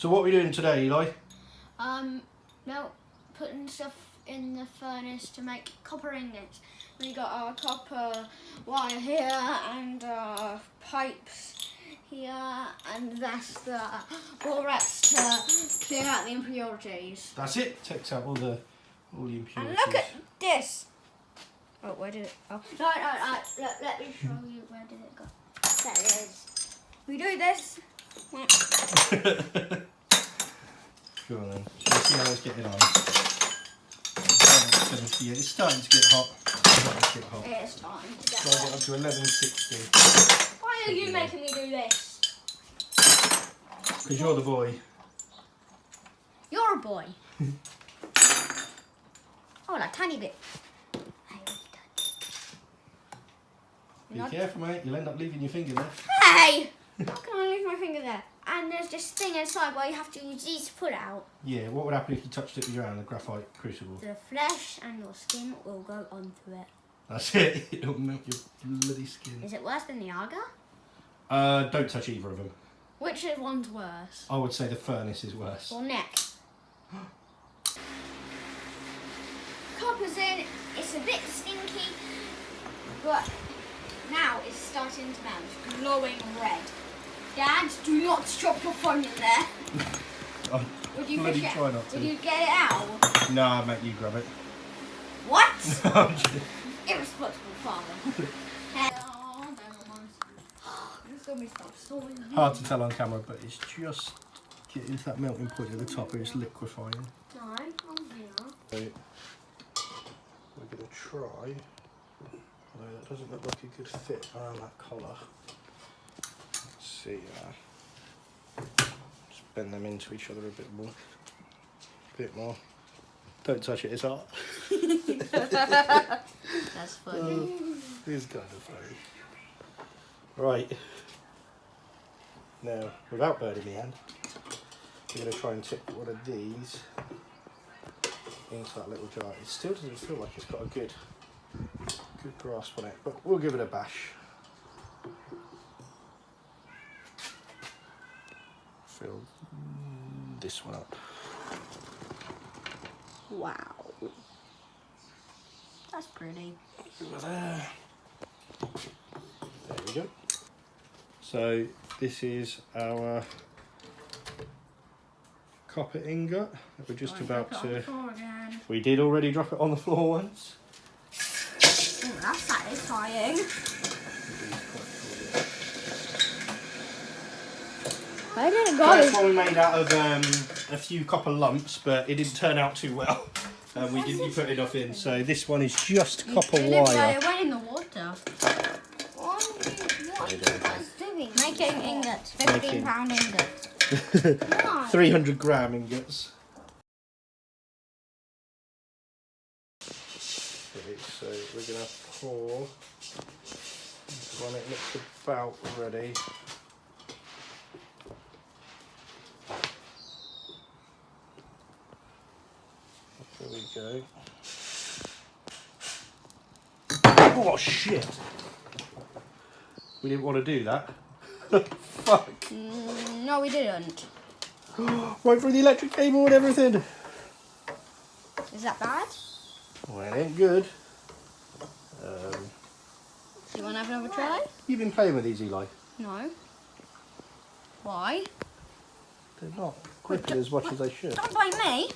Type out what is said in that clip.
So what are we doing today, Eli? Putting stuff in the furnace to make copper ingots. We got our copper wire here and pipes here, and that's the borax to clear out the impurities. That's it. Takes out all the impurities. And look at this. Oh, where did it? Oh, no. Let me show you. Where did it go? There it is. We do this. Go on then. Shall we see how it's getting on? It's starting to get hot. It is starting to get Try to hot. get up to 1160. Why are you making me do this? Because you're the boy. You're a boy. Oh, like tiny bit. Be careful, mate. You'll end up leaving your finger there. Hey! How can I leave my finger there? And there's this thing inside where you have to use these to pull it out. Yeah, what would happen if you touched it with your hand, the graphite crucible? The flesh and your skin will go onto it. That's it. It'll melt your bloody skin. Is it worse than the agar? Don't touch either of them. Which one's worse? I would say the furnace is worse. Or neck? Copper's in. It's a bit stinky, but now it's starting to melt. It's glowing red. Dad, do not drop your phone in there. Would you bloody fish it? try not to. Would you get it out? Nah, mate, you grab it. What? Irresponsible father. Hard to tell on camera, but it's just getting to that melting point at the top where it's liquefying. No, I'm here. So we're going to try, although that doesn't look like a good fit around that collar. Let's see, just bend them into each other a bit more. Don't touch it, it's hot. That's funny. It is kind of funny. Right, now without burning my hand, we're going to try and tip one of these into that little jar. It still doesn't feel like it's got a good grasp on it, but we'll give it a bash. Fill this one up. Wow. That's pretty. Over there. There we go. So this is our copper ingot that we're just about to... We did already drop it on the floor once. Oh, that's satisfying. Where did it go? First one we made out of a few copper lumps, but it didn't turn out too well. We didn't put enough in, so this one is just copper wire. It went in the water. What are you guys doing? Making ingots, £15 ingots. 300 gram ingots. Okay, so we're going to pour this one. It looks about ready. There we go. Oh shit! We didn't want to do that. Fuck. No, we didn't. Right through the electric cable and everything. Is that bad? Well, it ain't good. Do you want to have another try? You've been playing with these, Eli. No. Why? They're not gripping as much as they should. Don't blame me.